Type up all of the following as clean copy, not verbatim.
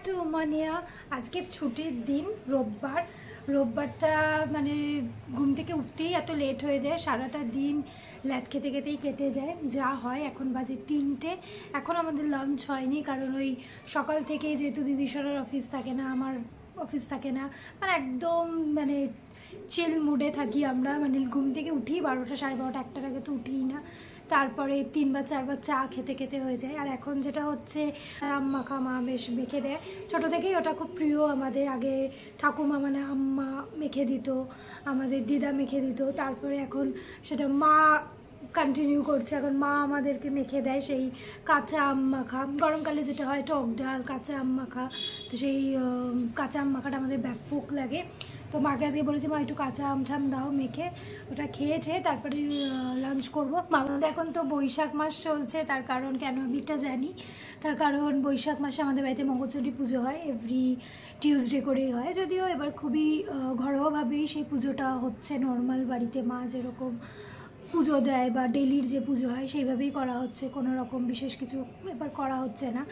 Two উমানিয়া। আজকে ছুটির দিন, রোববারটা মানে ঘুম থেকে উঠতেই এত লেট হয়ে যায়, সারাটা দিন ল্যাদ খেতে খেতেই কেটে যায় যা হয়। এখন বাজে 3টে, এখন আমাদের লাঞ্চ হয়নি, কারণ ওই সকাল থেকেই যেহেতু দিদিসরার অফিস থাকে না, আমার অফিস থাকে না, মানে একদম মানে চিল মুডে থাকি আমরা। মানে ঘুম থেকে উঠি 12টা, সাড়ে 12টা, 1টার আগে তো উঠিই না। তারপরে 3 বা 4 বার চা খেতে খেতে হয়ে যায়। আর এখন যেটা হচ্ছে মাখা, মা বেশ মেখে দেয়, ছোটো থেকেই ওটা খুব প্রিয় আমাদের। আগে ঠাকুমা মানে আম্মা মেখে দিত, আমাদের দিদা মেখে দিত, তারপরে এখন সেটা মা কন্টিনিউ করছে, এখন মা আমাদেরকে মেখে দেয় সেই কাঁচা আম মাখা। গরমকালে যেটা হয় টক ডাল, কাঁচা আম মাখা, তো সেই কাঁচা আম মাখাটা আমাদের ব্যাপক লাগে। তো মাকে আজকে বলেছি মা একটু কাঁচা আম ঠাম দাও মেখে, ওটা খেয়েছে তারপরে লাঞ্চ করবো। আমাদের এখন তো বৈশাখ মাস চলছে, তার কারণ কেন আমি এটা জানি, তার কারণ বৈশাখ মাসে আমাদের বাড়িতে মঙ্গলচণ্ডী পুজো হয়, এভরি টিউসডে করেই হয়। যদিও এবার খুবই ঘরোয়াভাবেই সেই পুজোটা হচ্ছে, নর্মাল বাড়িতে মা যেরকম পুজো দেয় বা ডেলির যে পুজো হয় সেইভাবেই করা হচ্ছে, কোনো রকম বিশেষ কিছু এবার করা হচ্ছে না।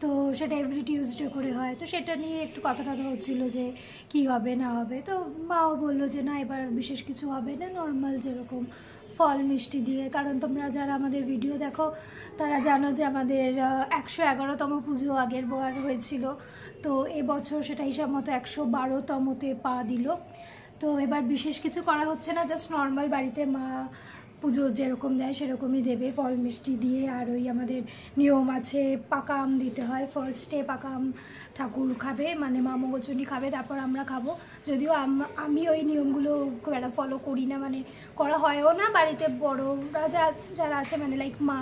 তো সেটা এভরি টিউসডে করে হয়, তো সেটা নিয়ে একটু কথা হচ্ছিলো যে কি হবে না হবে। তো মাও বললো যে না এবার বিশেষ কিছু হবে না, নর্মাল যেরকম ফল মিষ্টি দিয়ে। কারণ তোমরা যারা আমাদের ভিডিও দেখো তারা জানো যে আমাদের 111তম পুজো আগের বার হয়েছিল, তো এবছর সেটা হিসাব মতো 112তমতে পা দিল। তো এবার বিশেষ কিছু করা হচ্ছে না, জাস্ট নর্মাল বাড়িতে মা পুজো যেরকম দেয় সেরকমই দেবে, ফল মিষ্টি দিয়ে। আর ওই আমাদের নিয়ম আছে, পাকা আম দিতে হয় ফার্স্টে, পাকা আম ঠাকুর খাবে, মানে মা মঙ্গলচণ্ডী খাবে, তারপর আমরা খাবো। যদিও আমি ওই নিয়মগুলো খুব একটা ফলো করি না, মানে করা হয়ও না। বাড়িতে বড়রা যারা আছে মানে লাইক মা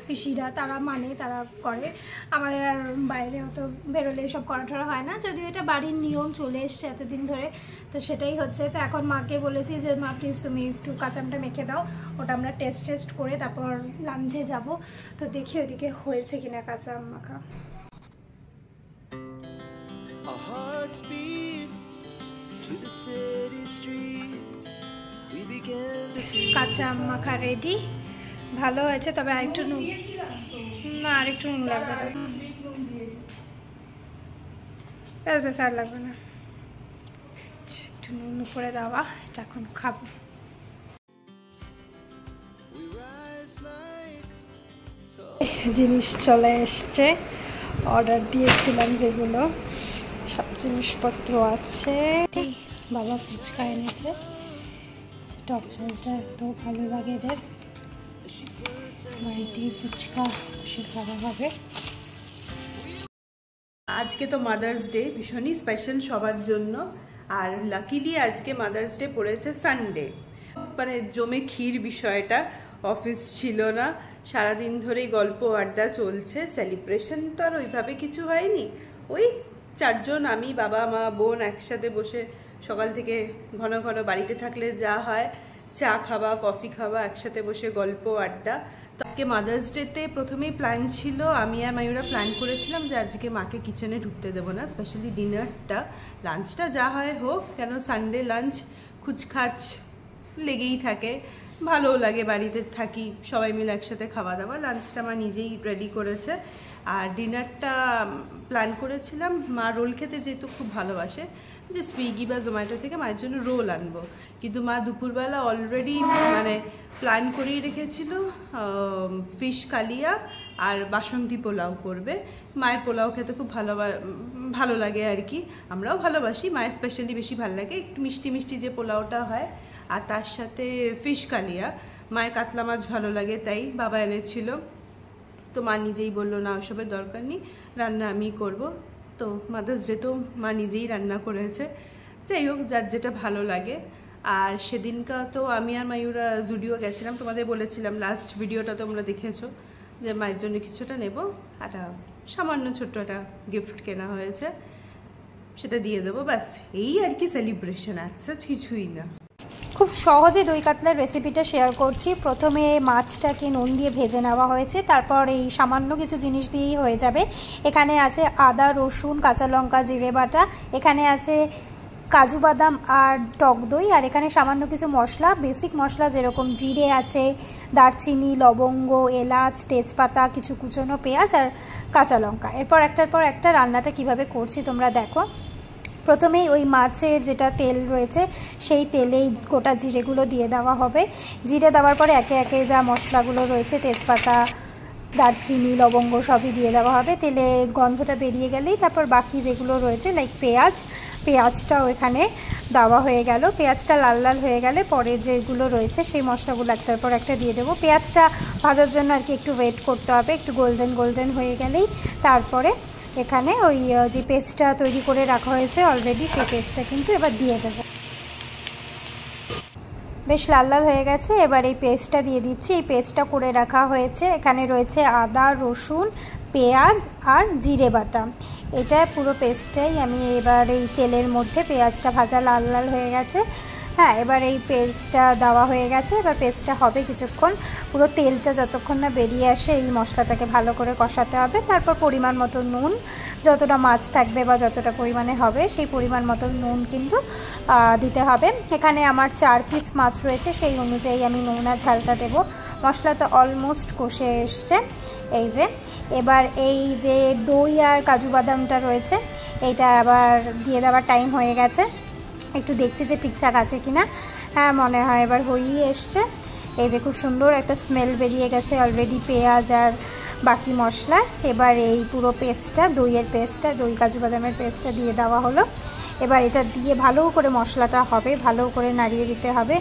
পিসিরা তারা মানে তারা করে, আমাদের আর বাইরে অত বেরোলে এসব করা টরা হয় না। যদিও এটা বাড়ির নিয়ম চলে এসছে এতদিন ধরে, তো সেটাই হচ্ছে। তো এখন মাকে বলেছি যে মা প্লিজ তুমি একটু কাঁচা আমটা মেখে দাও, ওটা আমরা টেস্ট করে তারপর লাঞ্চে যাব। তো দেখি ওইদিকে হয়েছে কিনা কাঁচা আম মাখা। কাঁচা আম মাখা রেডি, ভালো হয়েছে, তবে আরেকটু নুন না, আরেকটু নুন লাগবে না, বেশ আর লাগবে না, একটু নুন উপরে দেওয়া। এটা এখন খাবো। জিনিস চলে এসছে, অর্ডার দিয়েছিলাম যেগুলো, সব জিনিসপত্র আছে। বাবা ফুচকা এনেছে, টক ঝালটা এত ভালো লাগে এদের, বাড়িতেই ফুচকা সে খাওয়া হবে। আজকে তো মাদার্স ডে, ভীষণই স্পেশাল সবার জন্য। আর লাকিলি আজকে মাদার্স ডে পড়েছে সানডে, মানে জমে ক্ষীর বিষয়টা। অফিস ছিল না, সারাদিন ধরেই গল্প আড্ডা চলছে। সেলিব্রেশন তো আর ওইভাবে কিছু হয়নি, ওই 4 জন, আমি, বাবা, মা, বোন একসাথে বসে সকাল থেকে ঘন ঘন বাড়িতে থাকলে যা হয়, চা খাওয়া, কফি খাওয়া, একসাথে বসে গল্প আড্ডা। তো আজকে মাদার্স ডেতে প্রথমেই প্ল্যান ছিল, আমি আর মায়ুরা প্ল্যান করেছিলাম যে আজকে মাকে কিচেনে ঢুকতে দেবো না, স্পেশালি ডিনারটা। লাঞ্চটা যা হয় হোক, কেন সানডে লাঞ্চ খুচখাচ লেগেই থাকে, ভালোও লাগে, বাড়িতে থাকি সবাই মিলে একসাথে খাওয়া দাওয়া। লাঞ্চটা মা নিজেই রেডি করেছে। আর ডিনারটা প্ল্যান করেছিলাম, মা রোল খেতে যেহেতু খুব ভালোবাসে, যে সুইগি বা জোম্যাটো থেকে মায়ের জন্য রোল আনবো। কিন্তু মা দুপুরবেলা অলরেডি মানে প্ল্যান করেই রেখেছিল ফিশ কালিয়া আর বাসন্তী পোলাও করবে। মায়ের পোলাও খেতে খুব ভালো লাগে আর কি, আমরাও ভালোবাসি, মায়ের স্পেশালি বেশি ভালো লাগে, একটু মিষ্টি মিষ্টি যে পোলাওটা হয়। আর তার সাথে ফিশ কালিয়া, মায়ের কাতলা মাছ ভালো লাগে তাই বাবা এনেছিল। তো মা নিজেই বললো না ওসবের দরকার নেই, রান্না আমি করব। তো মাদার্স ডে তো মা নিজেই রান্না করেছে, যাই হোক যার যেটা ভালো লাগে। আর সেদিনকা তো আমি আর মায়ুরা জুডিও গেছিলাম, তোমাদের বলেছিলাম লাস্ট ভিডিওটা তোমরা দেখেছো, যে মায়ের জন্য কিছুটা নেব, একটা সামান্য ছোট্ট একটা গিফট কেনা হয়েছে, সেটা দিয়ে দেবো, ব্যাস এই আর কি সেলিব্রেশন, আছে কিছুই না। খুব সহজে দই কাতলার রেসিপিটা শেয়ার করছি। প্রথমে মাছটাকে নুন দিয়ে ভেজে নেওয়া হয়েছে, তারপর এই সামান্য কিছু জিনিস দিয়েই হয়ে যাবে। এখানে আছে আদা, রসুন, কাঁচা লঙ্কা, জিরে বাটা, এখানে আছে কাজু বাদাম আর টক দই, আর এখানে সামান্য কিছু মশলা, বেসিক মশলা যেরকম জিরে আছে, দারচিনি, লবঙ্গ, এলাচ, তেজপাতা, কিছু কুচনো পেঁয়াজ আর কাঁচা লঙ্কা। এরপর একটার পর একটা রান্নাটা কিভাবে করছি তোমরা দেখো। প্রথমেই ওই মাছের যেটা তেল রয়েছে সেই তেলেই গোটা জিরেগুলো দিয়ে দেওয়া হবে। জিরে দেওয়ার পরে একে একে যা মশলাগুলো রয়েছে, তেজপাতা, দারচিনি, লবঙ্গ সবই দিয়ে দেওয়া হবে। তেলে গন্ধটা বেরিয়ে গেলেই তারপর বাকি যেগুলো রয়েছে লাইক পেঁয়াজটাও এখানে দেওয়া হয়ে গেল। পেঁয়াজটা লাল লাল হয়ে গেলে পরে যেগুলো রয়েছে সেই মশলাগুলো একটার পর একটা দিয়ে দেবো। পেঁয়াজটা ভাজার জন্য আর কি একটু ওয়েট করতে হবে, একটু গোল্ডেন হয়ে গেলেই তারপরে এখানে ওই যে পেস্টটা তৈরি করে রাখা হয়েছে অলরেডি, সেই পেস্টটা কিন্তু এবার দিয়ে দেবো। বেশ লাল লাল হয়ে গেছে, এবার এই পেস্টটা দিয়ে দিচ্ছি। এই পেস্টটা করে রাখা হয়েছে, এখানে রয়েছে আদা, রসুন, পেঁয়াজ আর জিরে বাটা। এটা পুরো পেস্টটাই আমি এবার এই তেলের মধ্যে, পেঁয়াজটা ভাজা লাল লাল হয়ে গেছে, হ্যাঁ এবার এই পেস্টটা দেওয়া হয়ে গেছে। এবার পেস্টটা হবে কিছুক্ষণ, পুরো তেলটা যতক্ষণ না বেরিয়ে আসে এই মশলাটাকে ভালো করে কষাতে হবে। তারপর পরিমাণ মতো নুন, যতটা মাছ থাকবে বা যতটা পরিমাণে হবে সেই পরিমাণ মতো নুন কিন্তু দিতে হবে। এখানে আমার 4 পিস মাছ রয়েছে, সেই অনুযায়ী আমি নুন আর ঝালটা দেবো। মশলাটা অলমোস্ট কষে এসছে, এই যে এবার এই যে দই আর কাজু বাদামটা রয়েছে এইটা আবার দিয়ে দেওয়ার টাইম হয়ে গেছে। একটু দেখছি যে ঠিকঠাক আছে কিনা, হ্যাঁ মনে হয় এবার হয়েই এসছে। এই যে খুব সুন্দর একটা স্মেল বেরিয়ে গেছে অলরেডি পেঁয়াজ আর বাকি মশলা। এবার এই পুরো পেস্টটা, দই কাজু বাদামের পেস্টটা দিয়ে দেওয়া হলো। এবার এটা দিয়ে ভালো করে মশলাটা হবে, ভালো করে নাড়িয়ে দিতে হবে।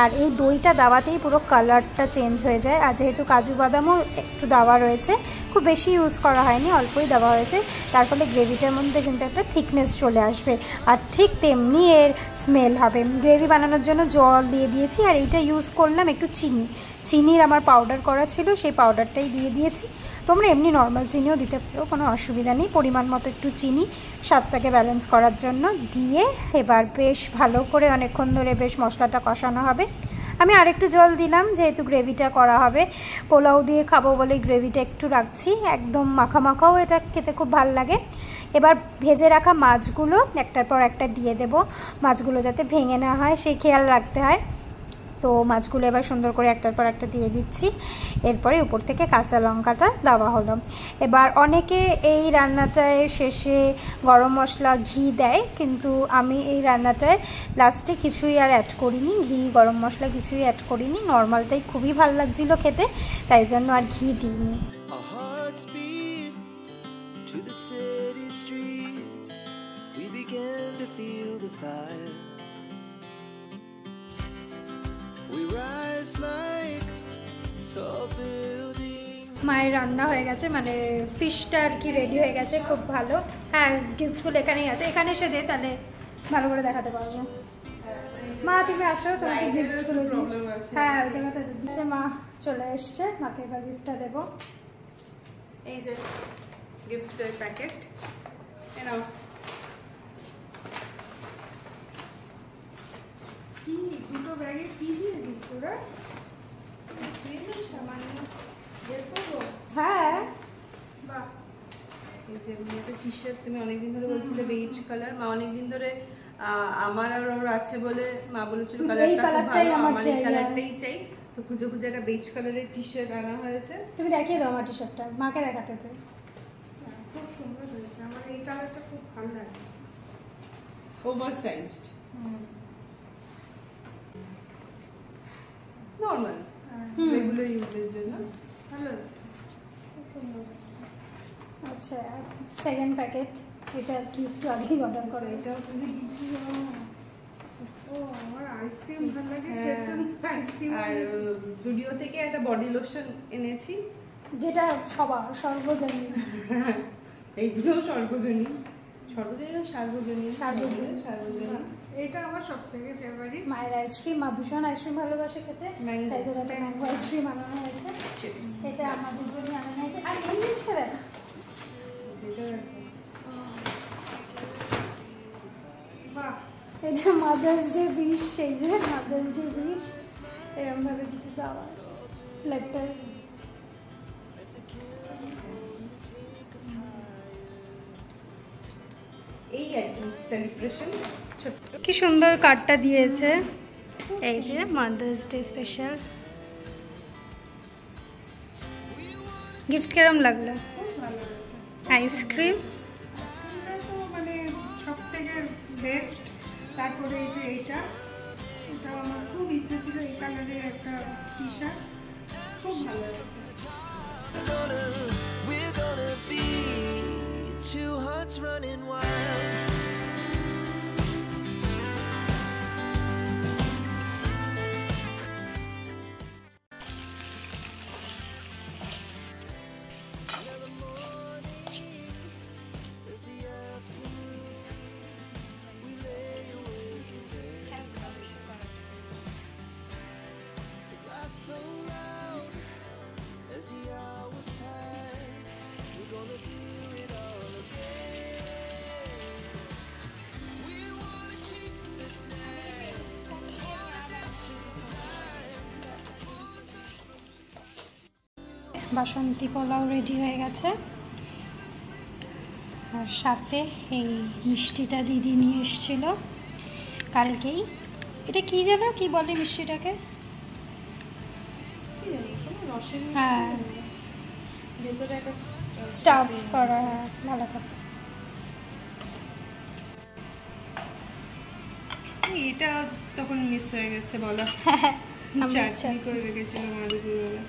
আর এই দইটা দেওয়াতেই পুরো কালারটা চেঞ্জ হয়ে যায়। আর যেহেতু কাজু বাদামও একটু দেওয়া রয়েছে, খুব বেশি ইউজ করা হয়নি, অল্পই দেওয়া হয়েছে, তার ফলে গ্রেভিটার মধ্যে কিন্তু একটা থিকনেস চলে আসবে। আর ঠিক তেমনি এর স্মেল হবে। গ্রেভি বানানোর জন্য জল দিয়ে দিয়েছি, আর এইটা ইউজ করলাম একটু চিনির আমার পাউডার করা ছিল, সেই পাউডারটাই দিয়ে দিয়েছি। তোমরা এমনি নর্মাল চিনিও দিতে পারো, কোনো অসুবিধা নেই। পরিমাণ মতো একটু চিনি স্বাদটাকে ব্যালেন্স করার জন্য দিয়ে এবার বেশ ভালো করে অনেকক্ষণ ধরে বেশ মশলাটা কষানো হবে। আমি আরেকটু জল দিলাম, যেহেতু গ্রেভিটা করা হবে, পোলাও দিয়ে খাবো বলে গ্রেভিটা একটু রাখছি। একদম মাখাও এটা খেতে খুব ভালো লাগে। এবার ভেজে রাখা মাছগুলো একটার পর একটা দিয়ে দেব। মাছগুলো যাতে ভেঙে না হয় সেই খেয়াল রাখতে হয়। তো মাছগুলো এবার সুন্দর করে একটার পর একটা দিয়ে দিচ্ছি। এরপরে উপর থেকে কাঁচা লঙ্কাটা দেওয়া হলো। এবার অনেকে এই রান্নাটায় শেষে গরম মশলা, ঘি দেয়, কিন্তু আমি এই রান্নাটায় লাস্টে কিছুই আর অ্যাড করিনি, ঘি গরম মশলা কিছুই অ্যাড করিনি। নর্মালটাই খুবই ভালো লাগছিলো খেতে, তাই জন্য আর ঘি দিইনি। মায়ের রান্না হয়ে গেছে, মানে ফিশটা আর কি রেডি হয়ে গেছে, খুব ভালো। হ্যাঁ গিফটগুলো এখানেই আছে, এখানে এসে দে, তাহলে ভালো করে দেখাতে পারবো। মা তুমি আসো, তোমাকে গিফটগুলো দিই। হ্যাঁ ওই জায়গাটা দিচ্ছে, মা চলে এসছে, মাকে এবার গিফটটা দেবো। এই যে গিফটের প্যাকেট, নাও। কি দুটো ব্যাগে কি দিয়েছিস তোরা? হ্যাঁ বাহ, এই যে একটা টি শার্ট, তুমি অনেকদিন ধরে বলছিলে বেজ কালার, মা অনেকদিন ধরে আমার আর ওর আছে বলে মা বলেছিল কালারটাই আমার কালারটাই চাই, তো খুঁজে একটা বেজ কালারের টি শার্ট আনা হয়েছে। তুমি দেখিয়ে দাও আমার টি শার্টটা, মাকে দেখাতে তো। খুব সুন্দর হয়েছে, আমার এই কালারটা খুব ভালো লাগে, ওভারসাইজড, নরমাল রেগুলার ইউজের জন্য ভালো লাগছে, খুব সুন্দর লাগছে। আচ্ছা সেকেন্ড প্যাকেট, এটা কি একটু আগেই অর্ডার করো? এটাও তুমি ও আমার আইসক্রিম ভালো লাগে, সেজন্য আইসক্রিম। আর জুডিও থেকে একটা বডি লোশন এনেছি, যেটা সর্বজনীন। এইগুলো সর্বজনীন এটা আমার সব থেকে ফেভারিট। মায়ের আইসক্রিম, মা ভীষণ আইসক্রিম ভালোবাসে খেতে, তাই জন্য একটা ম্যাঙ্গো আইসক্রিম আনানো হয়েছে, এটা আমাদের জন্য আনানো হয়েছে। আর এই জিনিসটা দেখো, বাহ, এটা মাদার্স ডে উইশ, সেই যে মাদার্স ডে উইশ এরকম ভাবে কিছু দেওয়া আছে লেটার। এই আর কি সেলিব্রেশন ছোট্ট। কি সুন্দর কার্ডটা দিয়েছে, এই যে মাদার্স ডে স্পেশাল। গিফট কিরম লাগলো? খুব ভালো হয়েছে। আইসক্রিম আইসক্রিমটা তো মানে সব থেকে বেস্ট। তারপরে এই যে এটা আমার খুব ইচ্ছে ছিল এই কালারের একটা টি শার্ট, খুব ভালো হয়েছে। We're gonna be two hearts running wild. So loud as the hours pass, we're gonna do it all again. We wanna chase the night. Basanti pulao ready হয়ে গেছে, আর সাথে এই মিষ্টিটা দিদি নিয়ে এসেছিল কালকেই। এটা কি যেন কি বলে মিষ্টিটাকে? হ্যাঁ, স্টাফ করা, ভালো কথা। এটা তখন মিস হয়ে গেছে বলা, আমি চাটনি করে রেখেছিল মা দুপুরবেলা।